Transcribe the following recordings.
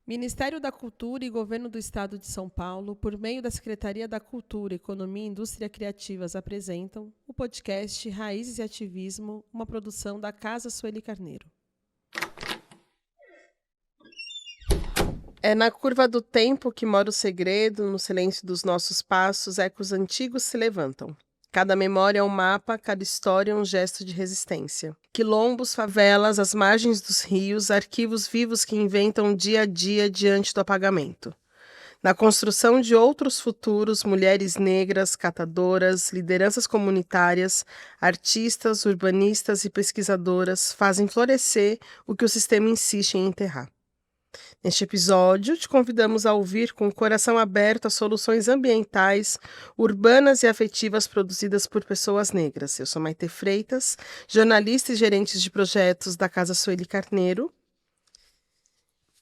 Ministério da Cultura e Governo do Estado de São Paulo, por meio da Secretaria da Cultura, Economia e Indústria Criativas, apresentam o podcast Raízes e Ativismo, uma produção da Casa Sueli Carneiro. É na curva do tempo que mora o segredo, no silêncio dos nossos passos, ecos antigos se levantam. Cada memória é um mapa, cada história é um gesto de resistência. Quilombos, favelas, as margens dos rios, arquivos vivos que inventam dia a dia diante do apagamento. Na construção de outros futuros, mulheres negras, catadoras, lideranças comunitárias, artistas, urbanistas e pesquisadoras fazem florescer o que o sistema insiste em enterrar. Neste episódio, te convidamos a ouvir com o coração aberto as soluções ambientais, urbanas e afetivas produzidas por pessoas negras. Eu sou Maite Freitas, jornalista e gerente de projetos da Casa Sueli Carneiro.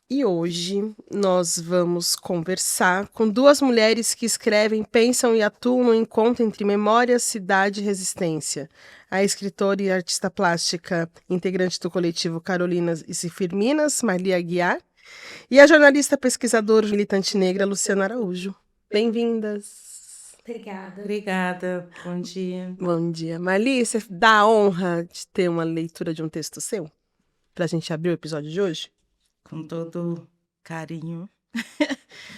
E hoje nós vamos conversar com duas mulheres que escrevem, pensam e atuam no encontro entre memória, cidade e resistência. A escritora e artista plástica, integrante do coletivo Carolinas e Cifirminas, Marli Aguiar, e a jornalista pesquisadora militante negra, Luciana Araújo. Bem-vindas. Obrigada. Obrigada, bom dia. Bom dia. Marli, você dá a honra de ter uma leitura de um texto seu? Para a gente abrir o episódio de hoje? Com todo carinho.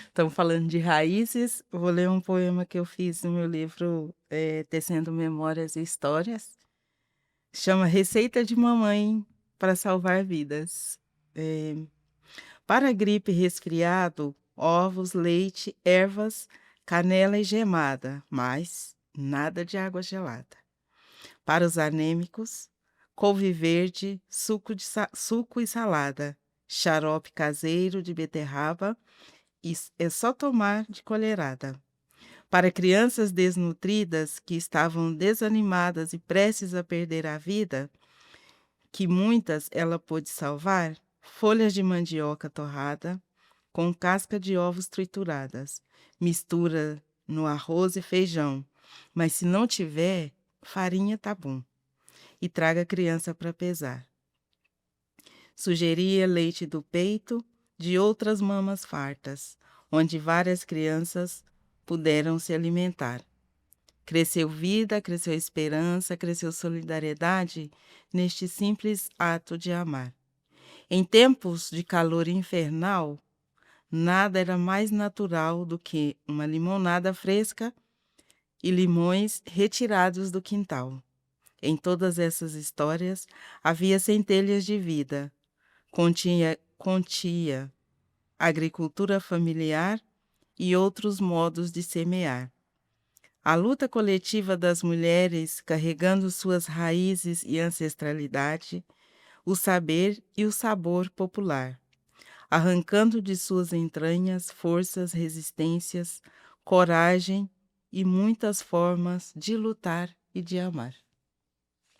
Estamos falando de raízes. Vou ler um poema que eu fiz no meu livro Tecendo Memórias e Histórias. Chama Receita de Mamãe para Salvar Vidas. Para gripe e resfriado, ovos, leite, ervas, canela e gemada, mas nada de água gelada. Para os anêmicos, couve verde, suco e salada, xarope caseiro de beterraba, e é só tomar de colherada. Para crianças desnutridas que estavam desanimadas e prestes a perder a vida, que muitas ela pôde salvar, folhas de mandioca torrada, com casca de ovos trituradas, mistura no arroz e feijão, mas se não tiver, farinha tá bom. E traga a criança para pesar. Sugeria leite do peito de outras mamas fartas, onde várias crianças puderam se alimentar. Cresceu vida, cresceu esperança, cresceu solidariedade neste simples ato de amar. Em tempos de calor infernal, nada era mais natural do que uma limonada fresca e limões retirados do quintal. Em todas essas histórias havia centelhas de vida, contia agricultura familiar e outros modos de semear. A luta coletiva das mulheres carregando suas raízes e ancestralidade, o saber e o sabor popular, arrancando de suas entranhas forças, resistências, coragem e muitas formas de lutar e de amar.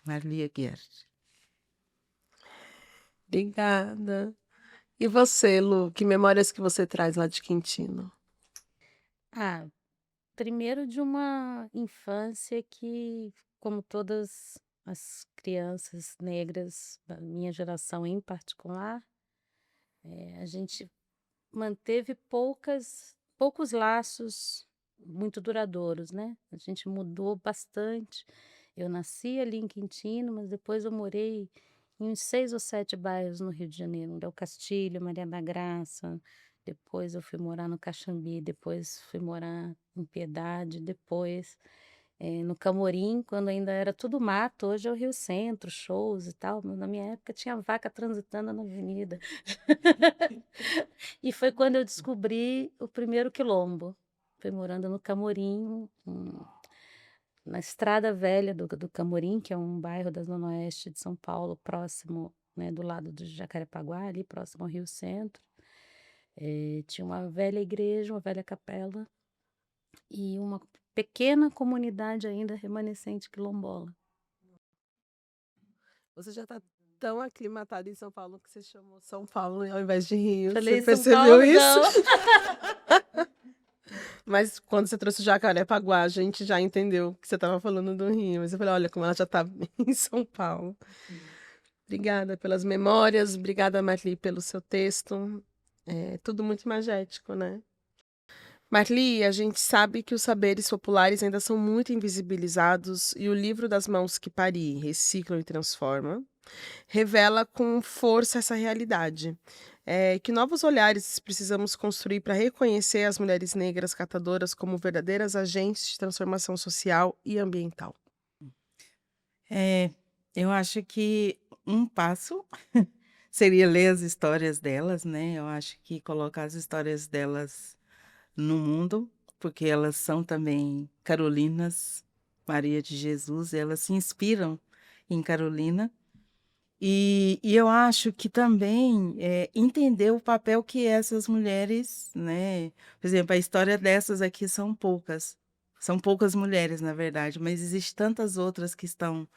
Marli Aguiar. Obrigada. E você, Lu, que memórias que você traz lá de Quintino? Primeiro de uma infância que, como todas as crianças negras da minha geração em particular, a gente manteve poucos laços muito duradouros, né? A gente mudou bastante. Eu nasci ali em Quintino, mas depois eu morei em uns 6 ou 7 bairros no Rio de Janeiro, Del Castilho, Maria da Graça, depois eu fui morar no Caxambi, depois fui morar em Piedade, depois no Camorim, quando ainda era tudo mato, hoje é o Rio Centro, shows e tal, mas na minha época tinha vaca transitando na avenida. E foi quando eu descobri o primeiro quilombo. Foi morando no Camorim, na Estrada Velha do Camorim, que é um bairro da Zona Oeste de São Paulo, próximo, né, do lado do Jacarepaguá, ali próximo ao Rio Centro. Tinha uma velha igreja, uma velha capela e uma pequena comunidade ainda remanescente quilombola. Você já está tão aclimatada em São Paulo que você chamou São Paulo ao invés de Rio. Falei, Você São percebeu Paulo, isso? não. Mas quando você trouxe o Jacarepaguá, a gente já entendeu que você estava falando do Rio. Mas eu falei, olha, como ela já está em São Paulo. Obrigada pelas memórias, obrigada, Marli, pelo seu texto. É tudo muito imagético, né? Marli, a gente sabe que os saberes populares ainda são muito invisibilizados e o livro das mãos que pari, reciclam e transforma, revela com força essa realidade. Que novos olhares precisamos construir para reconhecer as mulheres negras catadoras como verdadeiras agentes de transformação social e ambiental. É, eu acho que um passo seria ler as histórias delas, né? Eu acho que colocar as histórias delas no mundo, porque elas são também Carolinas, Maria de Jesus, elas se inspiram em Carolina. E eu acho que também entender o papel que essas mulheres, né? Por exemplo, a história dessas aqui são poucas mulheres, na verdade, mas existem tantas outras que estão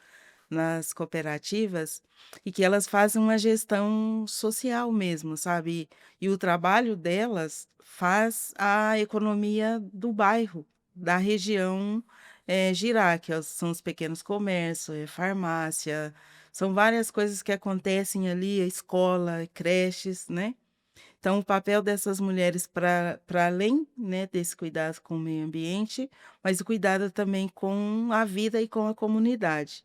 nas cooperativas e que elas fazem uma gestão social mesmo, sabe? E o trabalho delas faz a economia do bairro, da região girar, são os pequenos comércios, farmácia, são várias coisas que acontecem ali, a escola, creches, né? Então, o papel dessas mulheres para além, né, desse cuidado com o meio ambiente, mas o cuidado também com a vida e com a comunidade.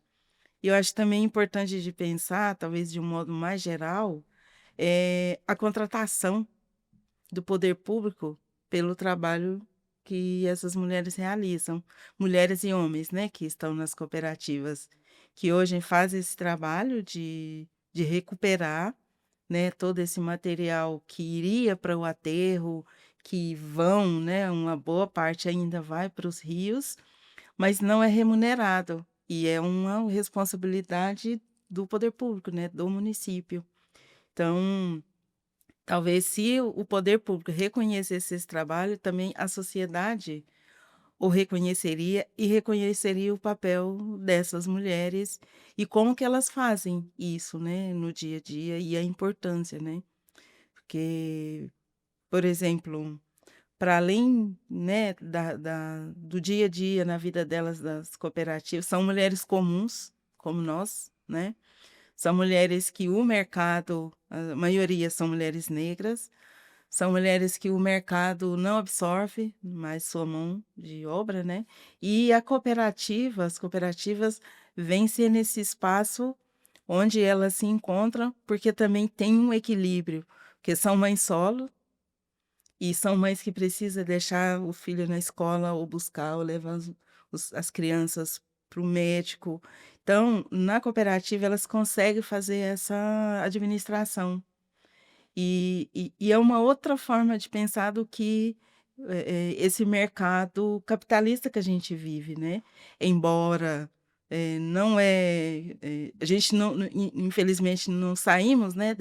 E eu acho também importante de pensar, talvez de um modo mais geral, a contratação do poder público pelo trabalho que essas mulheres realizam, mulheres e homens, né, que estão nas cooperativas, que hoje fazem esse trabalho de recuperar, né, todo esse material que iria para o aterro, que vão, né, uma boa parte ainda vai para os rios, mas não é remunerado. E é uma responsabilidade do poder público, né, do município. Então, talvez se o poder público reconhecesse esse trabalho, também a sociedade o reconheceria e reconheceria o papel dessas mulheres e como que elas fazem isso, né, no dia a dia e a importância, né? Porque, por exemplo, para além, né, do dia a dia na vida delas, das cooperativas, são mulheres comuns, como nós, né? São mulheres que o mercado, a maioria são mulheres negras, são mulheres que o mercado não absorve mais sua mão de obra, né? E as cooperativas vêm ser nesse espaço onde elas se encontram, porque também tem um equilíbrio, porque são mães solo, e são mães que precisam deixar o filho na escola ou buscar ou levar as crianças para o médico. Então, na cooperativa, elas conseguem fazer essa administração. E é uma outra forma de pensar do que esse mercado capitalista que a gente vive, né? Embora não a gente infelizmente não saímos, né,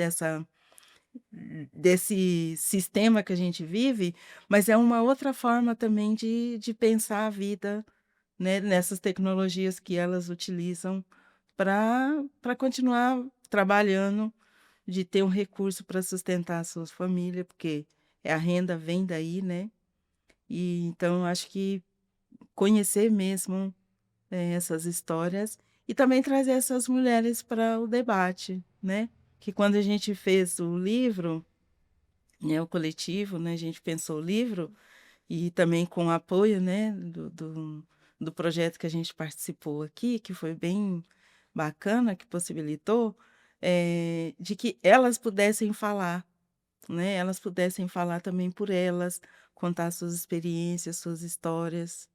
desse sistema que a gente vive, mas é uma outra forma também de pensar a vida, né, nessas tecnologias que elas utilizam para continuar trabalhando, de ter um recurso para sustentar a sua família, porque a renda vem daí, né? E então eu acho que conhecer mesmo essas histórias e também trazer essas mulheres para o debate, né? Que quando a gente fez o livro, né, o coletivo, né, a gente pensou o livro e também com o apoio, né, do projeto que a gente participou aqui, que foi bem bacana, que possibilitou, de que elas pudessem falar, né, elas pudessem falar também por elas, contar suas experiências, suas histórias.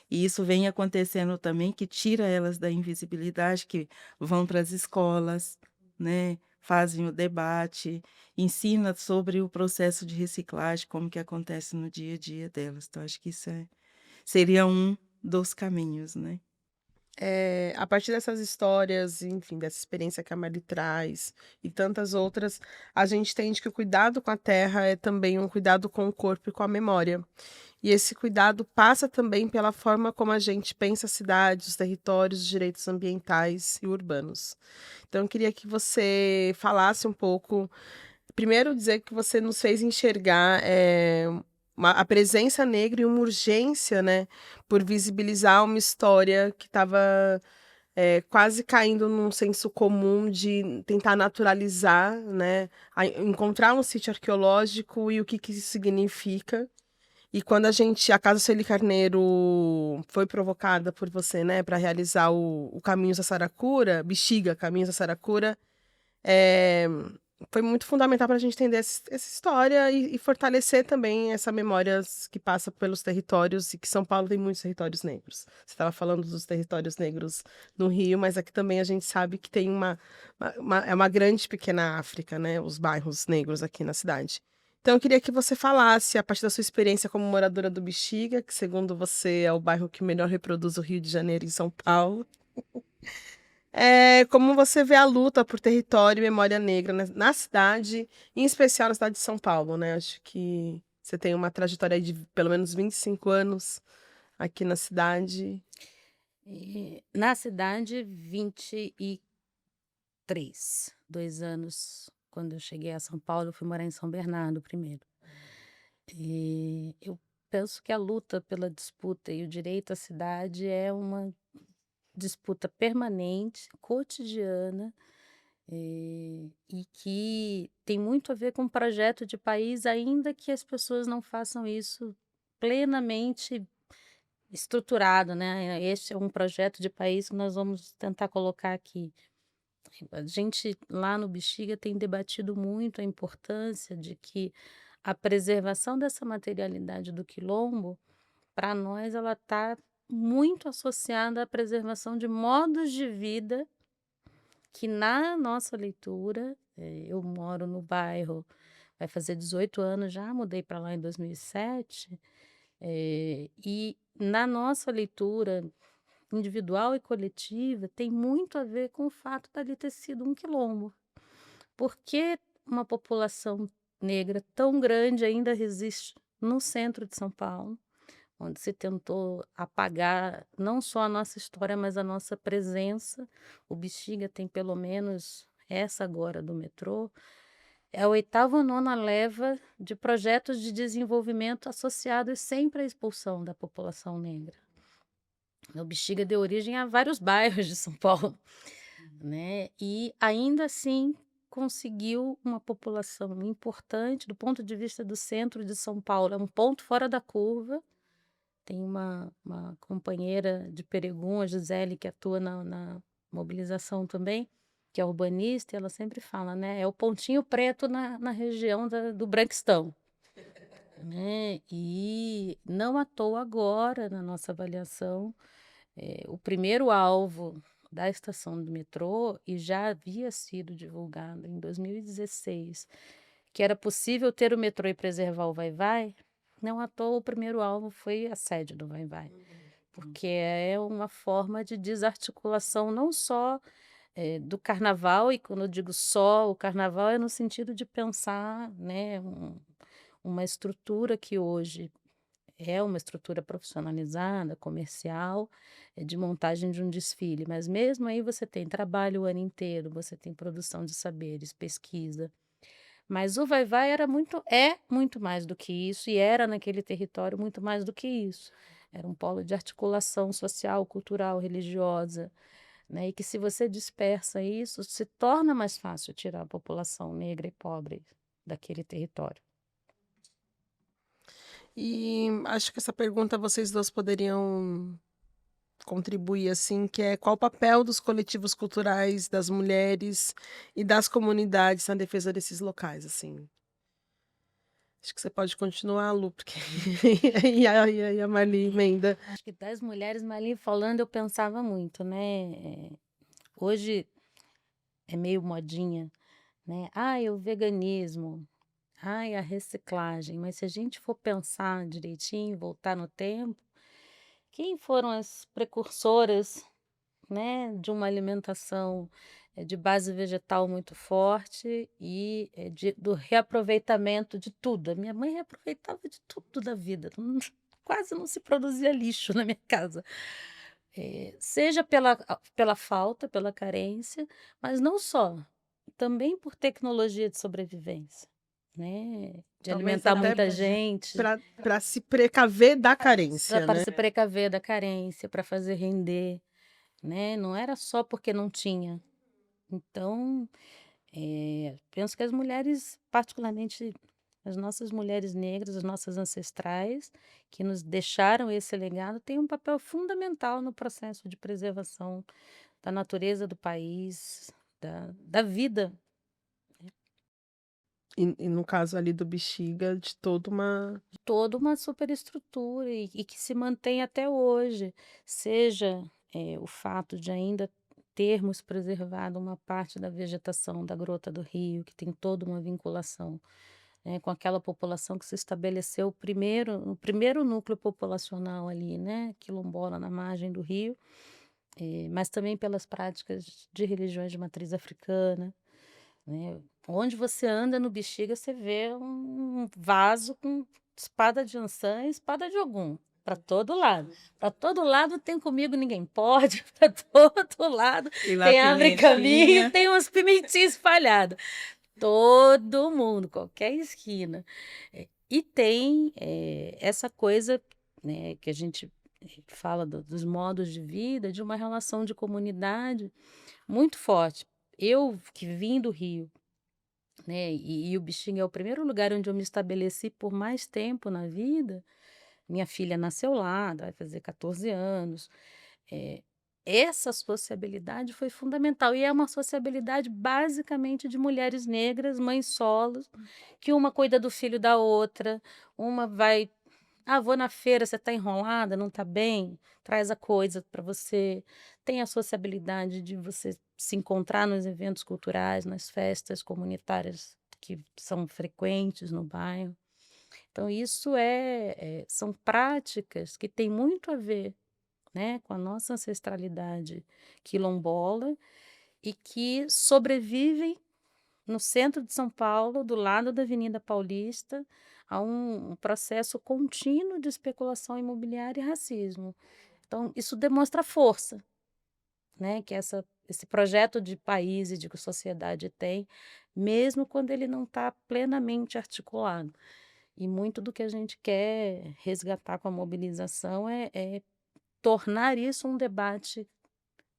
E isso vem acontecendo também, que tira elas da invisibilidade, que vão para as escolas, né? Fazem o debate, ensina sobre o processo de reciclagem, como que acontece no dia a dia delas. Então, acho que isso seria um dos caminhos, né? A partir dessas histórias, enfim, dessa experiência que a Mari traz e tantas outras, a gente entende que o cuidado com a terra é também um cuidado com o corpo e com a memória. E esse cuidado passa também pela forma como a gente pensa a cidade, os territórios, os direitos ambientais e urbanos. Então, eu queria que você falasse um pouco. Primeiro, dizer que você nos fez enxergar a presença negra e uma urgência, né, por visibilizar uma história que estava quase caindo num senso comum de tentar naturalizar, né, encontrar um sítio arqueológico e o que que isso significa. E quando a Casa Sueli Carneiro foi provocada por você, né, para realizar o Caminhos da Saracura, Bexiga, Caminhos da Saracura, é, foi muito fundamental para a gente entender essa história e fortalecer também essa memória que passa pelos territórios e que São Paulo tem muitos territórios negros. Você estava falando dos territórios negros no Rio, mas aqui também a gente sabe que tem é uma grande pequena África, né? Os bairros negros aqui na cidade. Então, eu queria que você falasse, a partir da sua experiência como moradora do Bexiga, que segundo você é o bairro que melhor reproduz o Rio de Janeiro em São Paulo, como você vê a luta por território e memória negra na cidade, em especial na cidade de São Paulo, né? Acho que você tem uma trajetória aí de pelo menos 25 anos aqui na cidade. Na cidade, 23. 2 anos, quando eu cheguei a São Paulo, eu fui morar em São Bernardo primeiro. E eu penso que a luta pela disputa e o direito à cidade é uma disputa permanente, cotidiana, e que tem muito a ver com o projeto de país, ainda que as pessoas não façam isso plenamente estruturado, né? Este é um projeto de país que nós vamos tentar colocar aqui. A gente lá no Bexiga tem debatido muito a importância de que a preservação dessa materialidade do quilombo, para nós, ela está muito associada à preservação de modos de vida que, na nossa leitura, eu moro no bairro, vai fazer 18 anos já, mudei para lá em 2007, e na nossa leitura individual e coletiva tem muito a ver com o fato dali ter sido um quilombo. Por que uma população negra tão grande ainda resiste no centro de São Paulo, onde se tentou apagar não só a nossa história, mas a nossa presença? O Bexiga tem pelo menos essa agora do metrô. É a 8ª ou 9ª leva de projetos de desenvolvimento associados sempre à expulsão da população negra. O Bexiga deu origem a vários bairros de São Paulo, né? E ainda assim conseguiu uma população importante do ponto de vista do centro de São Paulo. É um ponto fora da curva. Tem uma companheira de Peregum, a Gisele, que atua na mobilização também, que é urbanista, e ela sempre fala, né? É o pontinho preto na região do Branquistão, né? E não à toa agora, na nossa avaliação, o primeiro alvo da estação do metrô, e já havia sido divulgado em 2016, que era possível ter o metrô e preservar o Vai-Vai. Não à toa o primeiro alvo foi a sede do Vai-Vai, porque é uma forma de desarticulação não só do carnaval, e quando eu digo só o carnaval é no sentido de pensar, né, uma estrutura que hoje é uma estrutura profissionalizada, comercial, de montagem de um desfile, mas mesmo aí você tem trabalho o ano inteiro, você tem produção de saberes, pesquisa. Mas o Vai-Vai é muito mais do que isso, e era naquele território muito mais do que isso. Era um polo de articulação social, cultural, religiosa, né? E que, se você dispersa isso, se torna mais fácil tirar a população negra e pobre daquele território. E acho que essa pergunta vocês duas poderiam contribuir, assim, que é qual o papel dos coletivos culturais, das mulheres e das comunidades na defesa desses locais, assim. Acho que você pode continuar, Lu, porque e a Marli emenda. Acho que das mulheres, Marli falando, eu pensava muito, né? Hoje é meio modinha, né? Ai, o veganismo, ai, a reciclagem. Mas se a gente for pensar direitinho, voltar no tempo, quem foram as precursoras, né, de uma alimentação de base vegetal muito forte e do reaproveitamento de tudo? A minha mãe reaproveitava de tudo da vida. Quase não se produzia lixo na minha casa. Seja pela falta, pela carência, mas não só, também por tecnologia de sobrevivência, né? De Talvez alimentar até muita gente, para se precaver da carência, para né? se precaver da carência, para fazer render. né? Não era só porque não tinha. Então, penso que as mulheres, particularmente as nossas mulheres negras, as nossas ancestrais, que nos deixaram esse legado, têm um papel fundamental no processo de preservação da natureza do país, da vida. E no caso ali do Bexiga, de toda uma. Toda uma superestrutura e que se mantém até hoje, seja, o fato de ainda termos preservado uma parte da vegetação da Grota do Rio, que tem toda uma vinculação, né, com aquela população que se estabeleceu o primeiro núcleo populacional ali, né, quilombola na margem do rio, mas também pelas práticas de religiões de matriz africana, né. Onde você anda no Bexiga, você vê um vaso com espada de Ançã e espada de Ogum, para todo lado. Para todo lado tem comigo ninguém pode, para todo lado E lá tem abre caminho, pimentinha. tem umas pimentinhas espalhadas. Todo mundo, qualquer esquina. E tem, essa coisa, né, que a gente, fala dos modos de vida, de uma relação de comunidade muito forte. Eu que vim do Rio, né, e o Bexiga é o primeiro lugar onde eu me estabeleci por mais tempo na vida. Minha filha nasceu lá, vai fazer 14 anos. Eh, Essa sociabilidade foi fundamental e é uma sociabilidade basicamente de mulheres negras, mães solos, que uma cuida do filho da outra, uma vai: "Ah, vou na feira, você está enrolada, não está bem? Traz a coisa para você". Tem a sociabilidade de você se encontrar nos eventos culturais, nas festas comunitárias que são frequentes no bairro. Então isso são práticas que têm muito a ver, né, com a nossa ancestralidade quilombola e que sobrevivem no centro de São Paulo, do lado da Avenida Paulista, a um processo contínuo de especulação imobiliária e racismo. Então, isso demonstra a força, né, que esse projeto de país e de sociedade tem, mesmo quando ele não está plenamente articulado. E muito do que a gente quer resgatar com a mobilização é tornar isso um debate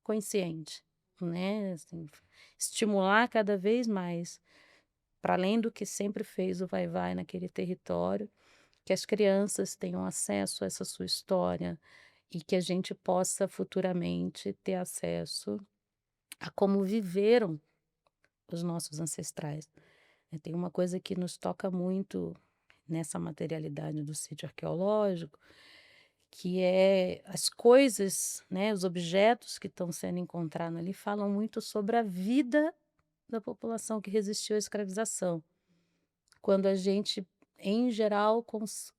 consciente, né, assim, estimular cada vez mais, para além do que sempre fez o Vai-Vai naquele território, que as crianças tenham acesso a essa sua história e que a gente possa futuramente ter acesso a como viveram os nossos ancestrais. Tem uma coisa que nos toca muito nessa materialidade do sítio arqueológico, que é as coisas, né, os objetos que estão sendo encontrados ali falam muito sobre a vida da população que resistiu à escravização. Quando a gente, em geral,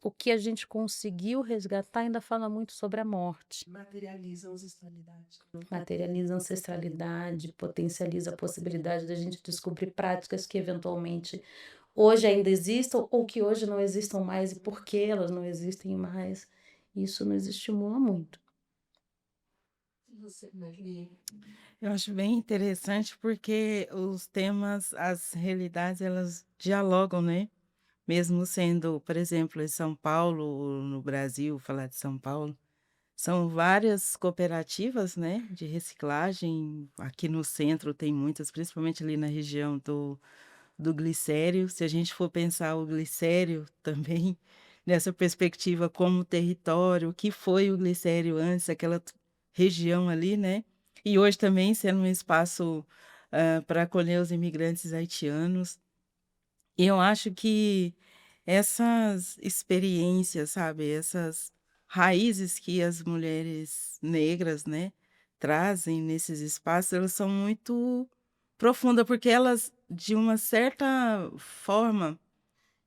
o que a gente conseguiu resgatar ainda fala muito sobre a morte. Materializa a ancestralidade. Materializa a ancestralidade, potencializa a possibilidade da gente descobrir práticas que eventualmente hoje ainda existam ou que hoje não existam mais e por que elas não existem mais. Isso nos estimula muito. Você, Marli? Eu acho bem interessante porque os temas, as realidades, elas dialogam, né? Mesmo sendo, por exemplo, em São Paulo, ou no Brasil, falar de São Paulo, são várias cooperativas, né, de reciclagem. Aqui no centro tem muitas, principalmente ali na região do Glicério. Se a gente for pensar o Glicério também, nessa perspectiva como território, o que foi o Glicério antes, aquela região ali, né? E hoje também sendo um espaço para acolher os imigrantes haitianos. E eu acho que essas experiências, sabe, essas raízes que as mulheres negras, né, trazem nesses espaços, elas são muito profundas, porque elas, de uma certa forma,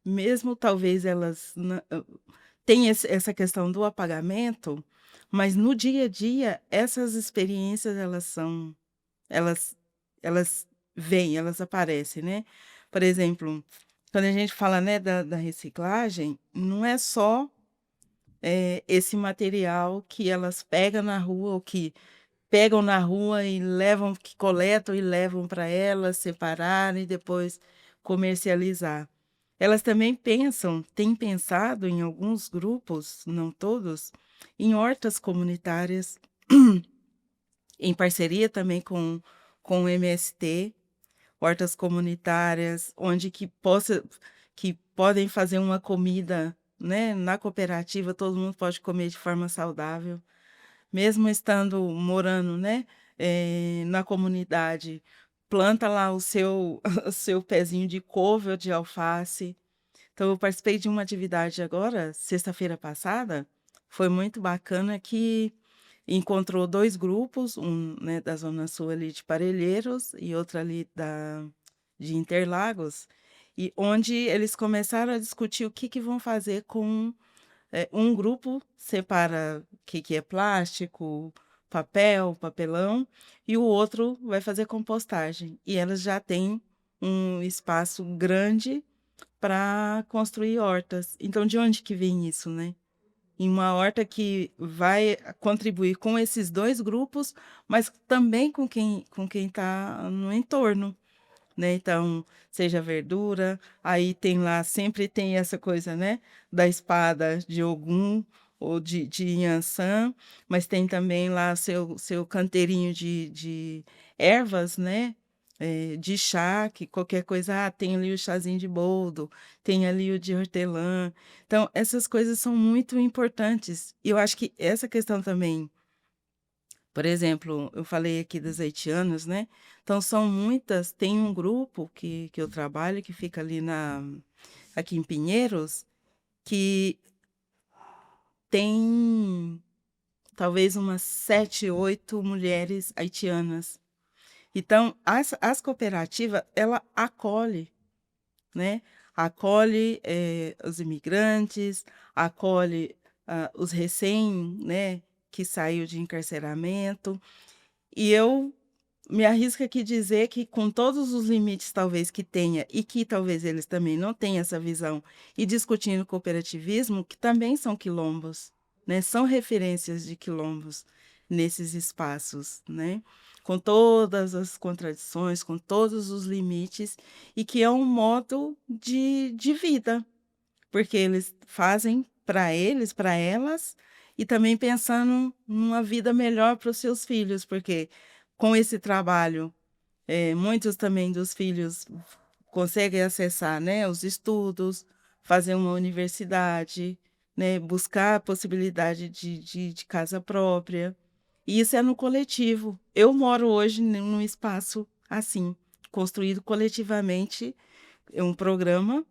mesmo talvez elas tenham essa questão do apagamento, mas no dia a dia, essas experiências, elas, elas vêm, elas aparecem, né? Por exemplo, quando a gente fala, né, da reciclagem, não é só esse material que elas pegam na rua, ou que pegam na rua e levam, que coletam e levam para elas separarem e depois comercializar. Elas também pensam, têm pensado em alguns grupos, não todos, em hortas comunitárias em parceria também com o MST, hortas comunitárias, onde que podem fazer uma comida, né, na cooperativa, todo mundo pode comer de forma saudável, mesmo estando morando, né, na comunidade, planta lá o seu o seu pezinho de couve ou de alface. Então eu participei de uma atividade agora, sexta-feira passada, foi muito bacana que encontrou 2 grupos, um, né, da zona sul ali de Parelheiros e outro ali de Interlagos, e onde eles começaram a discutir o que vão fazer com um grupo separa o que é plástico, papel, papelão, e o outro vai fazer compostagem. E elas já têm um espaço grande para construir hortas. Então, de onde que vem isso, né? Em uma horta que vai contribuir com esses 2 grupos, mas também com quem está no entorno, né? Então, seja verdura, aí tem lá, sempre tem essa coisa, né? Da espada de Ogum ou de Yansan, mas tem também lá seu canteirinho de ervas, né? De chá, que qualquer coisa, tem ali o chazinho de boldo, tem ali o de hortelã. Então, essas coisas são muito importantes. E eu acho que essa questão também, por exemplo, eu falei aqui das haitianas, né? Então são muitas, tem um grupo que eu trabalho que fica ali aqui em Pinheiros, que tem talvez umas 7, 8 mulheres haitianas. Então, as cooperativas, ela acolhe, né? Acolhe os imigrantes, acolhe os recém, né, que saiu de encarceramento. E eu me arrisco aqui dizer que com todos os limites talvez que tenha e que talvez eles também não tenham essa visão e discutindo cooperativismo, que também são quilombos, né? São referências de quilombos nesses espaços, né? Com todas as contradições, com todos os limites, e que é um modo de vida, porque eles fazem para eles, para elas, e também pensando numa vida melhor para os seus filhos, porque com esse trabalho, muitos também dos filhos conseguem acessar, né, os estudos, fazer uma universidade, né, buscar a possibilidade de casa própria. E isso é no coletivo. Eu moro hoje num espaço assim, construído coletivamente, é um programa,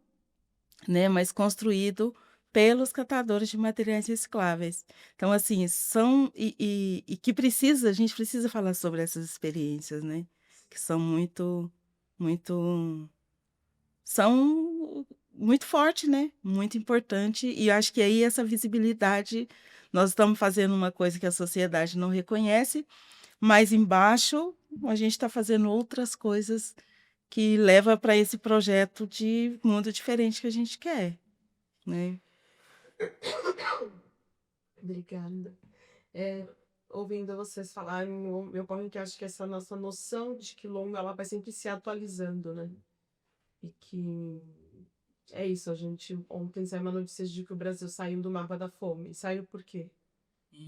né, mas construído pelos catadores de materiais recicláveis. Então, assim, e que precisa, a gente precisa falar sobre essas experiências, né, que são muito, são muito forte, né, muito importante, e eu acho que aí essa visibilidade, nós estamos fazendo uma coisa que a sociedade não reconhece, mas embaixo a gente está fazendo outras coisas que leva para esse projeto de mundo diferente que a gente quer, né? Obrigada. É, ouvindo vocês falarem, me ocorre que acho que essa nossa noção de quilombo, ela vai sempre se atualizando, né? E que é isso, a gente ontem saiu uma notícia de que o Brasil saiu do mapa da fome. Saiu por quê?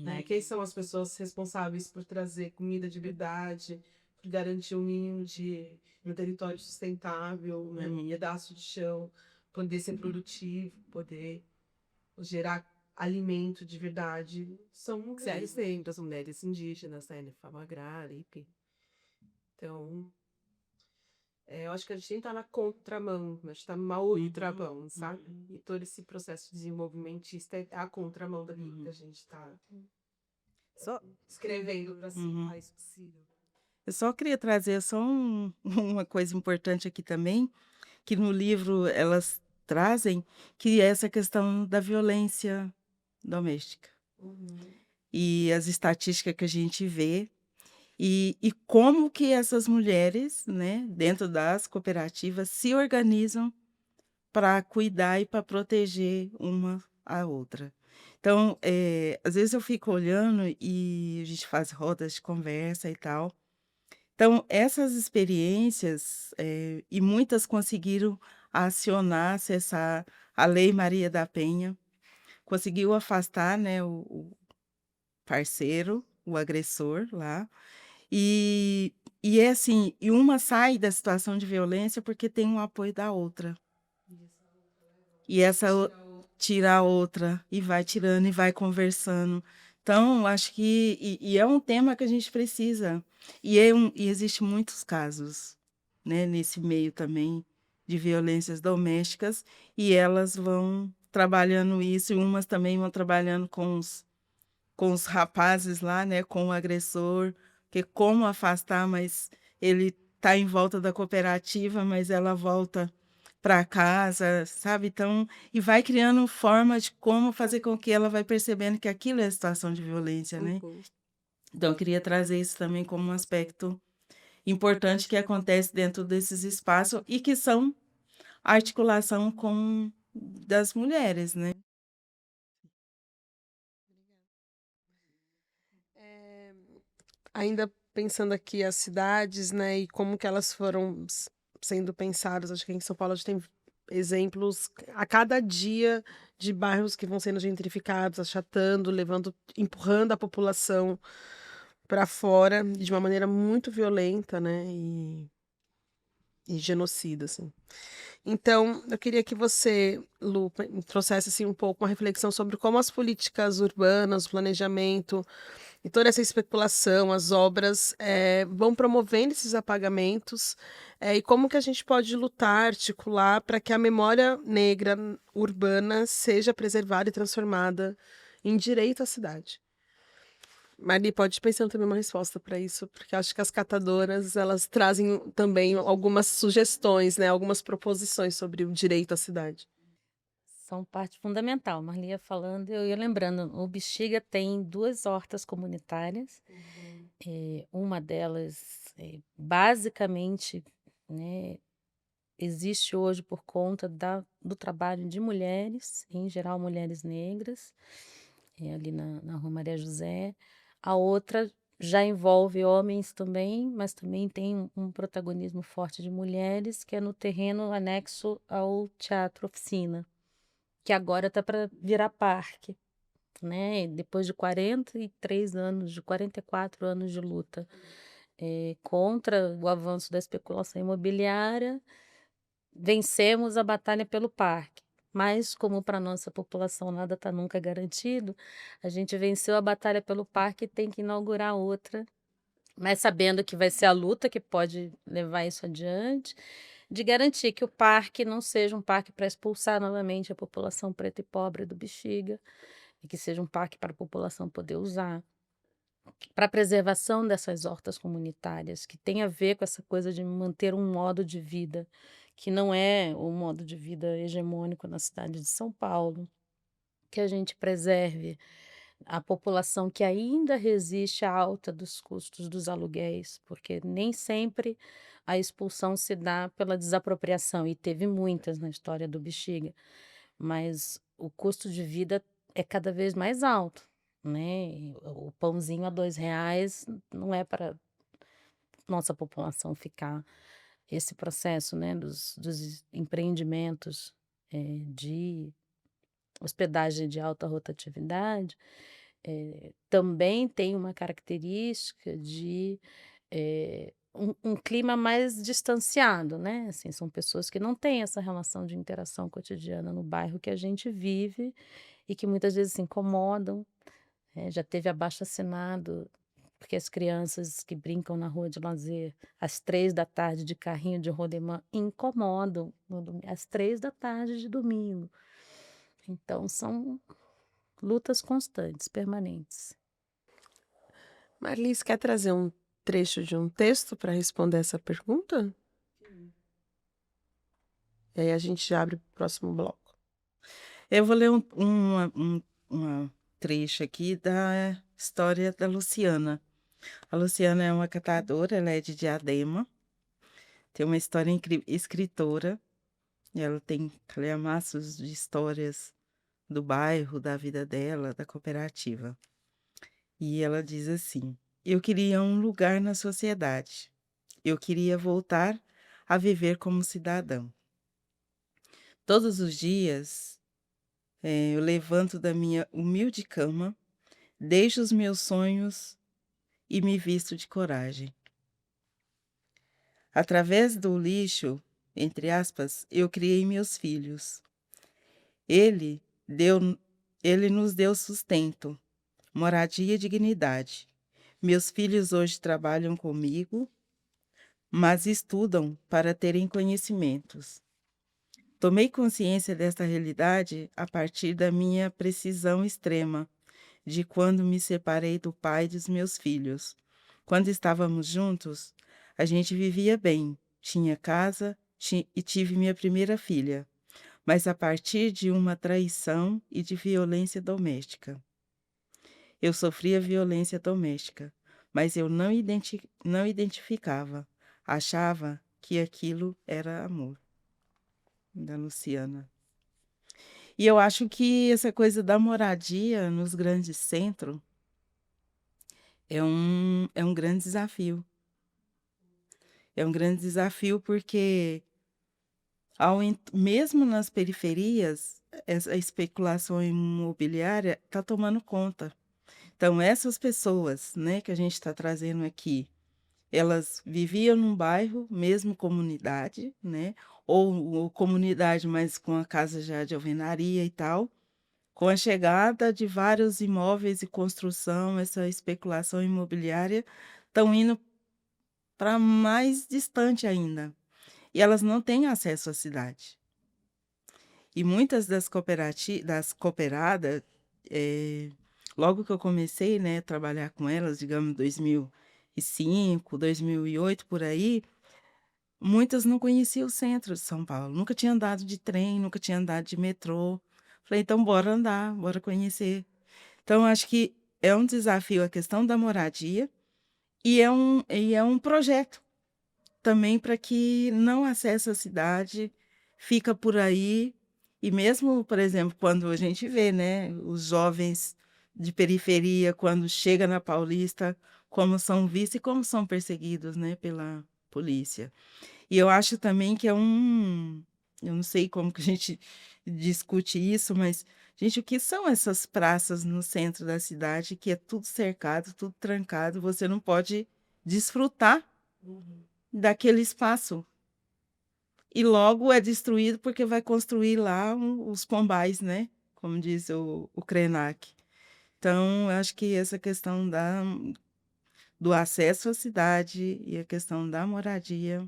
Né? Quem são as pessoas responsáveis por trazer comida de verdade, por garantir um mínimo de um território sustentável, né? Um pedaço de chão, poder ser produtivo, poder gerar alimento de verdade? São mulheres negras, mulheres indígenas, né? Reforma agrária, enfim. Então, eu acho que a gente nem tá na contramão, a gente tá numa contramão, sabe? E todo esse processo desenvolvimentista é a contramão daquilo que a gente tá Só, escrevendo para ser o mais possível. eu só queria trazer só uma coisa importante aqui também, que no livro elas trazem, que é essa questão da violência doméstica. E as estatísticas que a gente vê, e como que essas mulheres, né, dentro das cooperativas, se organizam para cuidar e para proteger uma a outra. Então, às vezes eu fico olhando e a gente faz rodas de conversa e tal. Então, essas experiências, e muitas conseguiram acionar, acessar a Lei Maria da Penha, conseguiu afastar, né, o parceiro, o agressor lá, E, e é assim, e uma sai da situação de violência porque tem um apoio da outra. E essa tira a outra, e vai tirando, e vai conversando. Então, acho que. E é um tema que a gente precisa. E existe muitos casos, né, nesse meio também, de violências domésticas, e elas vão trabalhando isso, e umas também vão trabalhando com os rapazes lá, né, com o agressor, que como afastar, mas ele tá em volta da cooperativa, mas ela volta para casa, sabe? Então, e vai criando forma de como fazer com que ela vai percebendo que aquilo é situação de violência, né? Uhum. Então, eu queria trazer isso também como um aspecto importante que acontece dentro desses espaços e que são articulação com das mulheres, né? Ainda pensando aqui as cidades, né, e como que elas foram sendo pensadas, acho que em São Paulo a gente tem exemplos a cada dia de bairros que vão sendo gentrificados, achatando, levando, empurrando a população para fora de uma maneira muito violenta, né, e genocida, assim. Então, eu queria que você, Lu, trouxesse assim um pouco uma reflexão sobre como as políticas urbanas, o planejamento e toda essa especulação, as obras vão promovendo esses apagamentos, e como que a gente pode lutar, articular para que a memória negra urbana seja preservada e transformada em direito à cidade. Marli, pode pensar também uma resposta para isso, porque acho que as catadoras elas trazem também algumas sugestões, né, algumas proposições sobre o direito à cidade. São parte fundamental. Marlia falando, eu ia lembrando, o Bexiga tem 2 hortas comunitárias. Uma delas, basicamente, né, existe hoje por conta do trabalho de mulheres, em geral mulheres negras, ali na Rua Maria José. A outra já envolve homens também, mas também tem um protagonismo forte de mulheres, que é no terreno anexo ao Teatro Oficina, que agora está para virar parque, né? Depois de 43 anos, de 44 anos de luta, contra o avanço da especulação imobiliária, vencemos a batalha pelo parque. Mas, como para nossa população nada está nunca garantido, a gente venceu a batalha pelo parque e tem que inaugurar outra, mas sabendo que vai ser a luta que pode levar isso adiante, de garantir que o parque não seja um parque para expulsar novamente a população preta e pobre do Bexiga, e que seja um parque para a população poder usar, para a preservação dessas hortas comunitárias, que tem a ver com essa coisa de manter um modo de vida que não é o modo de vida hegemônico na cidade de São Paulo, que a gente preserve a população que ainda resiste à alta dos custos dos aluguéis, porque nem sempre a expulsão se dá pela desapropriação, e teve muitas na história do Bexiga, mas o custo de vida é cada vez mais alto, né? E o pãozinho a R$ 2 não é para nossa população ficar. Esse processo, né, dos empreendimentos de hospedagem de alta rotatividade, também tem uma característica de um clima mais distanciado, né? Assim, são pessoas que não têm essa relação de interação cotidiana no bairro que a gente vive e que muitas vezes se incomodam. Já teve abaixo-assinado, porque as crianças que brincam na rua de lazer às 3 da tarde de carrinho de rolemã incomodam às 3 da tarde de domingo. Então, são lutas constantes, permanentes. Marlis, quer trazer um trecho de um texto para responder essa pergunta? E aí a gente já abre o próximo bloco. Eu vou ler uma trecho aqui da história da Luciana. A Luciana é uma catadora, ela é de Diadema, tem uma história incrível, escritora, e ela tem calhamaços de histórias do bairro, da vida dela, da cooperativa. E ela diz assim: eu queria um lugar na sociedade. Eu queria voltar a viver como cidadão. Todos os dias, eu levanto da minha humilde cama, deixo os meus sonhos e me visto de coragem. Através do lixo, entre aspas, eu criei meus filhos. Ele deu, ele nos deu sustento, moradia e dignidade. Meus filhos hoje trabalham comigo, mas estudam para terem conhecimentos. Tomei consciência desta realidade a partir da minha precisão extrema de quando me separei do pai dos meus filhos. Quando estávamos juntos, a gente vivia bem, tinha casa e tive minha primeira filha, mas a partir de uma traição e de violência doméstica. Eu sofria violência doméstica, mas eu não identificava, achava que aquilo era amor. Da Luciana. E eu acho que essa coisa da moradia nos grandes centros é um grande desafio. É um grande desafio porque, mesmo nas periferias, essa especulação imobiliária está tomando conta. Então, essas pessoas, né, que a gente está trazendo aqui, elas viviam num bairro, mesmo comunidade, né, ou comunidade, mas com a casa já de alvenaria e tal. Com a chegada de vários imóveis e construção, essa especulação imobiliária estão indo para mais distante ainda. E elas não têm acesso à cidade. E muitas das cooperadas, logo que eu comecei, né, a trabalhar com elas, digamos, 2005, 2008, por aí, muitas não conheciam o centro de São Paulo. Nunca tinha andado de trem, nunca tinha andado de metrô. Falei, então bora andar, bora conhecer. Então, acho que é um desafio a questão da moradia e é um projeto também para que não acesse a cidade, fica por aí. E mesmo, por exemplo, quando a gente vê, né, os jovens de periferia, quando chega na Paulista, como são vistos e como são perseguidos, né, pela polícia. E eu acho também que eu não sei como que a gente discute isso, mas, gente, o que são essas praças no centro da cidade que é tudo cercado, tudo trancado, você não pode desfrutar daquele espaço. E logo é destruído porque vai construir lá os pombais, né? Como diz o Krenak. Então, eu acho que essa questão do acesso à cidade e a questão da moradia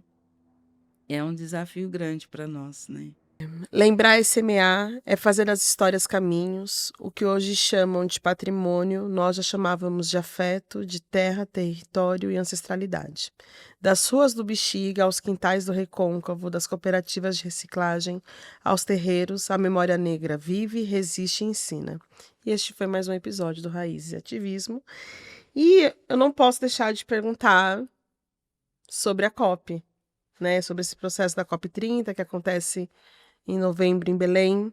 é um desafio grande para nós, né? Lembrar e semear é fazer as histórias caminhos. O que hoje chamam de patrimônio, nós já chamávamos de afeto, de terra, território e ancestralidade. Das ruas do Bexiga aos quintais do Recôncavo, das cooperativas de reciclagem aos terreiros, a memória negra vive, resiste e ensina. E este foi mais um episódio do Raízes e Ativismo. E eu não posso deixar de perguntar sobre a COP, né? Sobre esse processo da COP 30 que acontece em novembro em Belém,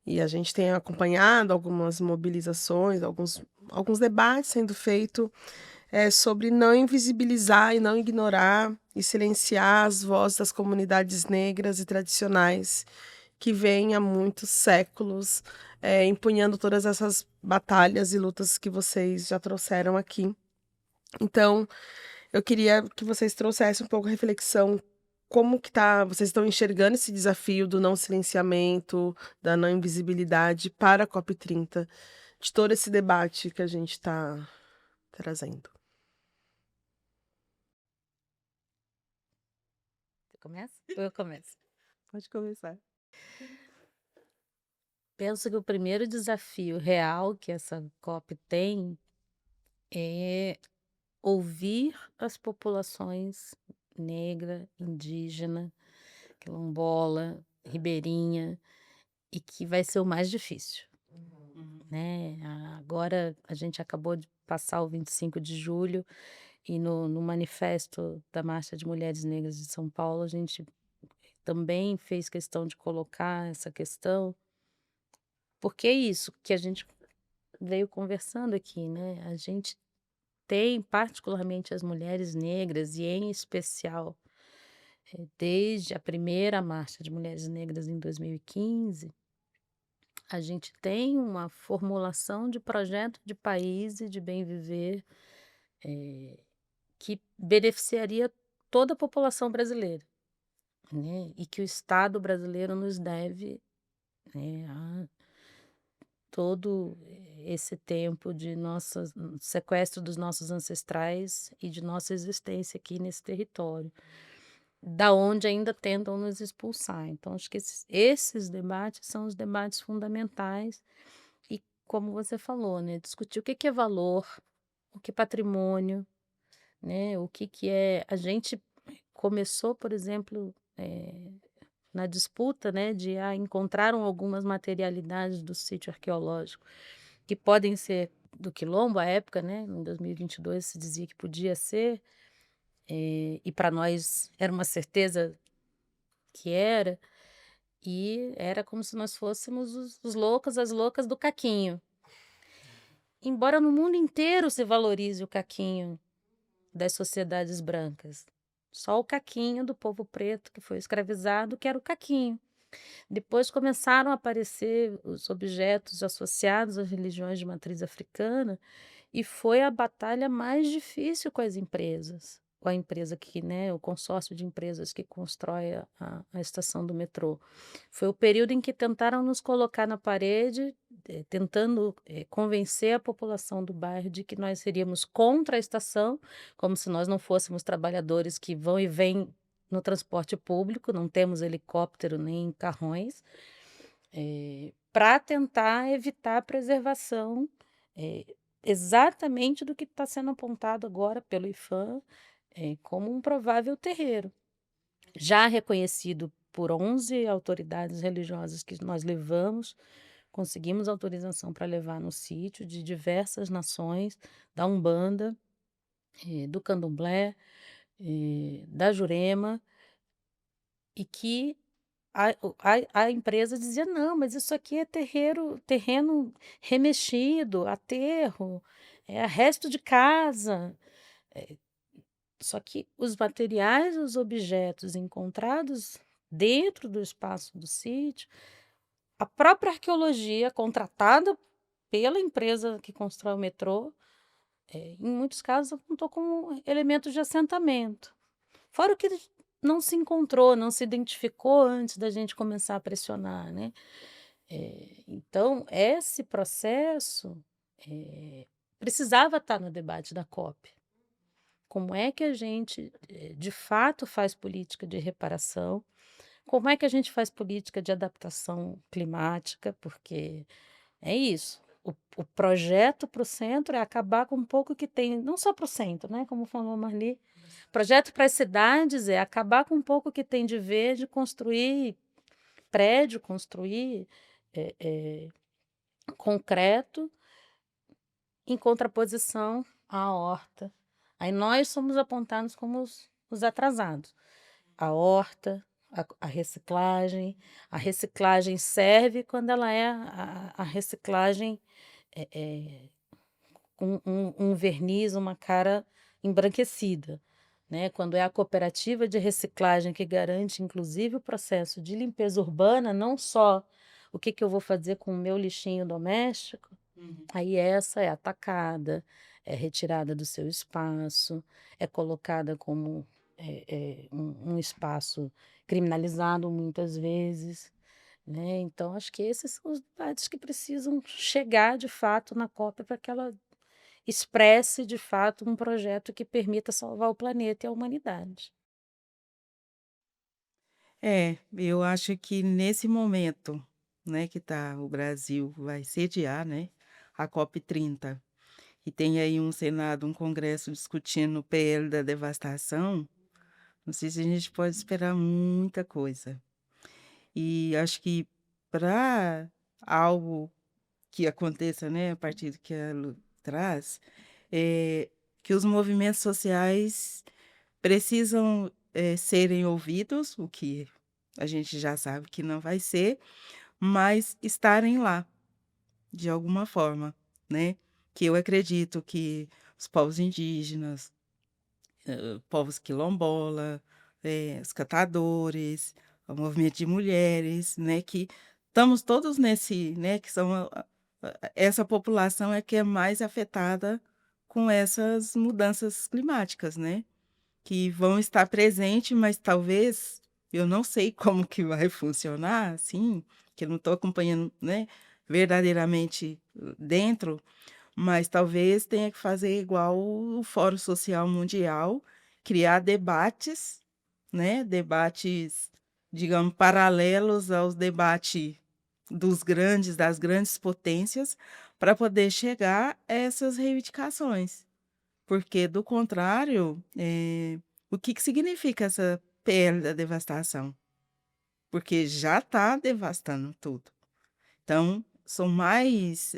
e a gente tem acompanhado algumas mobilizações, alguns debates sendo feitos sobre não invisibilizar e não ignorar e silenciar as vozes das comunidades negras e tradicionais que vêm há muitos séculos empunhando todas essas batalhas e lutas que vocês já trouxeram aqui. Então, eu queria que vocês trouxessem um pouco a reflexão como que vocês estão enxergando esse desafio do não silenciamento, da não invisibilidade para a COP30, de todo esse debate que a gente está trazendo. Você começa? Ou eu começo? Pode começar. Penso que o primeiro desafio real que essa COP tem é ouvir as populações negra, indígena, quilombola, ribeirinha, e que vai ser o mais difícil, né? Agora a gente acabou de passar o 25 de julho e no manifesto da Marcha de Mulheres Negras de São Paulo, a gente também fez questão de colocar essa questão, porque é isso que a gente veio conversando aqui, né? A gente tem, particularmente as mulheres negras, e em especial, desde a primeira Marcha de Mulheres Negras em 2015, a gente tem uma formulação de projeto de país e de bem viver que beneficiaria toda a população brasileira, né? E que o Estado brasileiro nos deve, né, a todo esse tempo de nossas sequestro dos nossos ancestrais e de nossa existência aqui nesse território, da onde ainda tentam nos expulsar. Então, acho que esses debates são os debates fundamentais e, como você falou, né, discutir o que que é valor, o que é patrimônio, né, o que que é. A gente começou, por exemplo, na disputa, né, de encontraram algumas materialidades do sítio arqueológico que podem ser do quilombo à época, né, em 2022 se dizia que podia ser, e para nós era uma certeza que era, e era como se nós fôssemos os loucos, as loucas do caquinho. Embora no mundo inteiro se valorize o caquinho das sociedades brancas, só o caquinho do povo preto que foi escravizado, que era o caquinho. Depois começaram a aparecer os objetos associados às religiões de matriz africana, e foi a batalha mais difícil com as empresas, com a empresa que, né, o consórcio de empresas que constrói a estação do metrô. Foi o período em que tentaram nos colocar na parede, tentando convencer a população do bairro de que nós seríamos contra a estação, como se nós não fôssemos trabalhadores que vão e vêm no transporte público, não temos helicóptero nem carrões, para tentar evitar a preservação exatamente do que está sendo apontado agora pelo IPHAN como um provável terreiro, já reconhecido por 11 autoridades religiosas que nós levamos, conseguimos autorização para levar no sítio de diversas nações, da Umbanda, do Candomblé, da Jurema, e que a empresa dizia: não, mas isso aqui é terreno remexido, aterro, é resto de casa. Só que os materiais, os objetos encontrados dentro do espaço do sítio, a própria arqueologia contratada pela empresa que constrói o metrô, em muitos casos apontou como elementos de assentamento. Fora o que não se encontrou, não se identificou antes da gente começar a pressionar, né? Então, esse processo precisava estar no debate da COP. Como é que a gente, de fato, faz política de reparação? Como é que a gente faz política de adaptação climática? Porque é isso. O projeto para o centro é acabar com um pouco que tem, não só para o centro, né? Como falou a Marli. Projeto para as cidades é acabar com um pouco que tem de verde, construir prédio, construir concreto, em contraposição à horta. Aí nós somos apontados como os atrasados. A horta, a reciclagem. A reciclagem serve quando ela é a reciclagem com um verniz, uma cara embranquecida, né? Quando é a cooperativa de reciclagem que garante, inclusive, o processo de limpeza urbana, não só o que eu vou fazer com o meu lixinho doméstico, aí essa é atacada, é retirada do seu espaço, é colocada como um espaço criminalizado muitas vezes, né? Então, acho que esses são os debates que precisam chegar de fato na COP para que ela expresse de fato um projeto que permita salvar o planeta e a humanidade. Eu acho que nesse momento, né, que o Brasil vai sediar, né, a COP30, e tem aí um Senado, um Congresso discutindo o PL da devastação, não sei se a gente pode esperar muita coisa. E acho que para algo que aconteça, né, a partir do que a Lu traz, é que os movimentos sociais precisam serem ouvidos, o que a gente já sabe que não vai ser, mas estarem lá, de alguma forma, né? Que eu acredito que os povos indígenas, povos quilombola, os catadores, o movimento de mulheres, né? Que estamos todos nesse, né? Que são essa população é que é mais afetada com essas mudanças climáticas, né? Que vão estar presentes, mas talvez eu não sei como que vai funcionar, assim, que eu não estou acompanhando, né, verdadeiramente dentro, mas talvez tenha que fazer igual o Fórum Social Mundial, criar debates, né, debates, digamos, paralelos aos debates das grandes potências, para poder chegar a essas reivindicações. Porque, do contrário, o que que significa essa PL da devastação? Porque já está devastando tudo. Então, são mais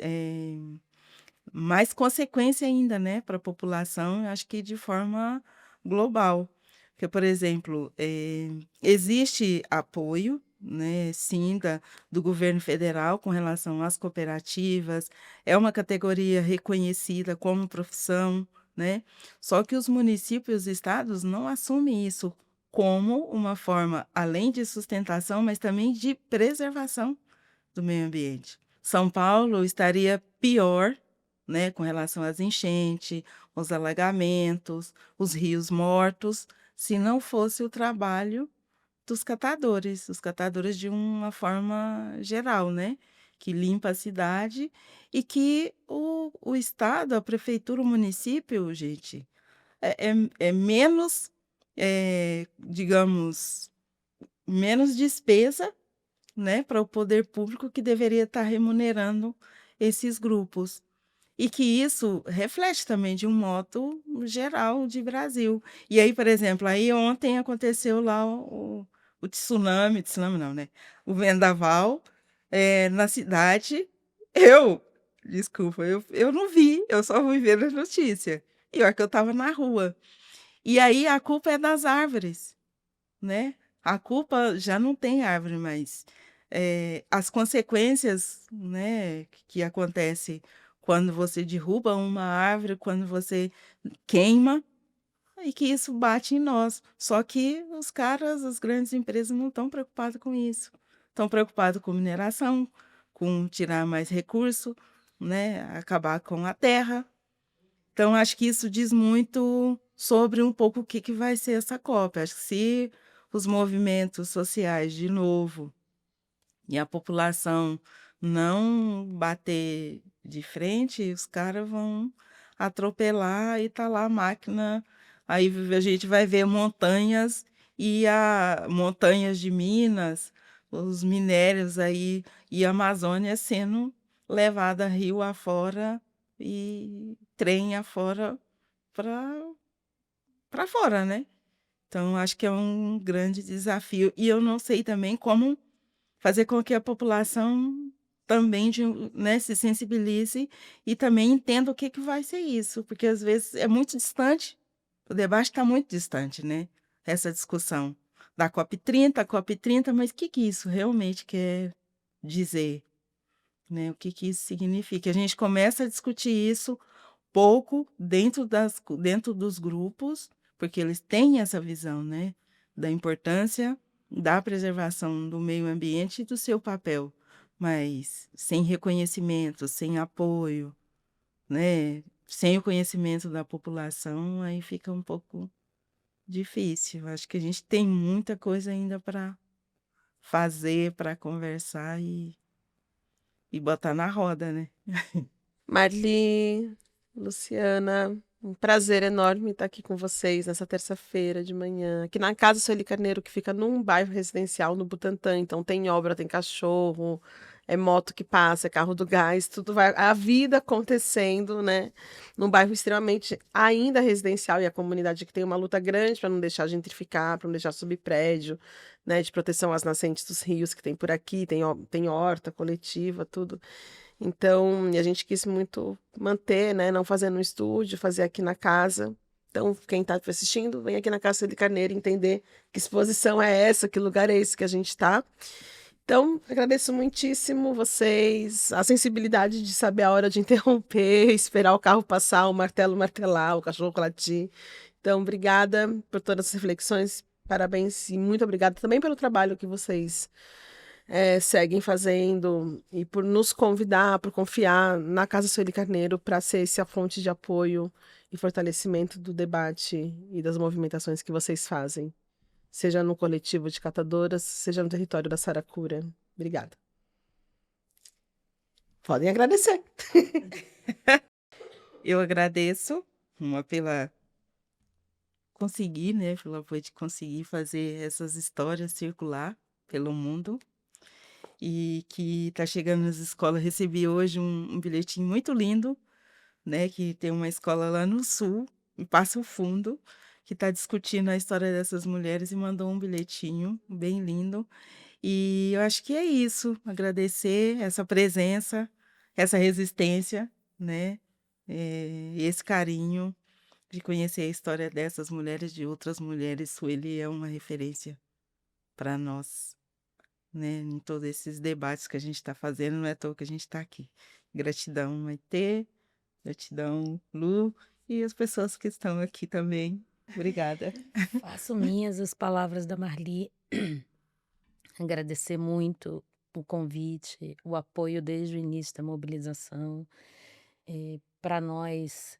consequência ainda, né, para a população, eu acho que de forma global. Porque, por exemplo, existe apoio, né, sim, do governo federal com relação às cooperativas, é uma categoria reconhecida como profissão, né? Só que os municípios e os estados não assumem isso como uma forma, além de sustentação, mas também de preservação do meio ambiente. São Paulo estaria pior, né, com relação às enchentes, os alagamentos, os rios mortos, se não fosse o trabalho dos catadores, os catadores de uma forma geral, né, que limpa a cidade e que o estado, a prefeitura, o município, gente, é menos, digamos, menos despesa, né, para o poder público que deveria estar remunerando esses grupos. E que isso reflete também de um modo geral de Brasil. E aí, por exemplo, aí ontem aconteceu lá o tsunami não, né? O vendaval na cidade. Eu, desculpa, eu não vi, eu só fui ver a notícia. E olha que eu estava na rua. E aí a culpa é das árvores, né? A culpa já não tem árvore mais. As consequências, né, que acontece quando você derruba uma árvore, quando você queima, e que isso bate em nós. Só que os caras, as grandes empresas não estão preocupados com isso. Estão preocupados com mineração, com tirar mais recurso, né, acabar com a terra. Então, acho que isso diz muito sobre um pouco o que que vai ser essa COP. Acho que se os movimentos sociais, de novo, e a população não bater de frente, os caras vão atropelar e tá lá a máquina. Aí a gente vai ver montanhas montanhas de Minas, os minérios aí e a Amazônia sendo levada rio afora e trem afora para fora, né? Então, acho que é um grande desafio. E eu não sei também como fazer com que a população também, né, se sensibilize e também entenda o que que vai ser isso, porque às vezes é muito distante, o debate está muito distante, né? Essa discussão da COP30, mas o que que isso realmente quer dizer, né? O que que isso significa? A gente começa a discutir isso pouco dentro dos grupos, porque eles têm essa visão, né, da importância da preservação do meio ambiente e do seu papel, mas sem reconhecimento, sem apoio, né, sem o conhecimento da população, aí fica um pouco difícil. Acho que a gente tem muita coisa ainda para fazer, para conversar e botar na roda, né? Marli, Luciana, um prazer enorme estar aqui com vocês nessa terça-feira de manhã, aqui na Casa Sueli Carneiro, que fica num bairro residencial no Butantã. Então tem obra, tem cachorro, é moto que passa, é carro do gás, tudo vai, a vida acontecendo, né? Num bairro extremamente ainda residencial, e a comunidade que tem uma luta grande para não deixar gentrificar, para não deixar subir prédio, né? De proteção às nascentes dos rios que tem por aqui, tem horta coletiva, tudo. Então, e a gente quis muito manter, né? Não fazer no estúdio, fazer aqui na casa. Então, quem está assistindo, vem aqui na Casa de Carneiro entender que exposição é essa, que lugar é esse que a gente está. Então, agradeço muitíssimo vocês, a sensibilidade de saber a hora de interromper, esperar o carro passar, o martelo martelar, o cachorro latir. Então, obrigada por todas as reflexões, parabéns e muito obrigada também pelo trabalho que vocês seguem fazendo e por nos convidar, por confiar na Casa Sueli Carneiro para ser essa fonte de apoio e fortalecimento do debate e das movimentações que vocês fazem, seja no coletivo de catadoras, seja no território da Saracura. Obrigada. Podem agradecer. Eu agradeço pela conseguir, né, pelo apoio de conseguir fazer essas histórias circular pelo mundo e que está chegando nas escolas. Recebi hoje um bilhetinho muito lindo, né, que tem uma escola lá no sul, em Passo Fundo, que está discutindo a história dessas mulheres e mandou um bilhetinho bem lindo. E eu acho que é isso, agradecer essa presença, essa resistência, né, esse carinho de conhecer a história dessas mulheres, de outras mulheres. Sueli é uma referência para nós, né, em todos esses debates que a gente está fazendo, não é à toa que a gente está aqui. Gratidão, Maitê, gratidão, Lu, e as pessoas que estão aqui também. Obrigada. Faço minhas as palavras da Marli. Agradecer muito o convite, o apoio desde o início da mobilização. Para nós,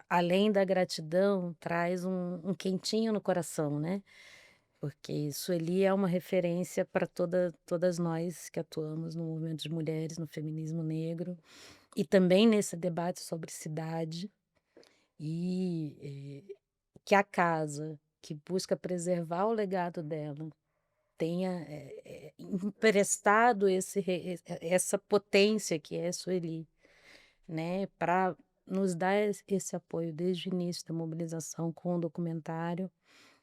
além da gratidão, traz um quentinho no coração, né? Porque Sueli é uma referência para todas nós que atuamos no movimento de mulheres, no feminismo negro, e também nesse debate sobre cidade. E que a casa que busca preservar o legado dela tenha emprestado essa potência que é Sueli, né, para nos dar esse apoio desde o início da mobilização com o documentário,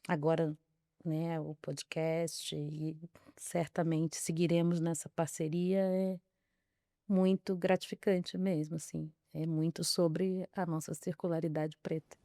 agora, né, o podcast, e certamente seguiremos nessa parceria. É muito gratificante mesmo, assim, é muito sobre a nossa circularidade preta.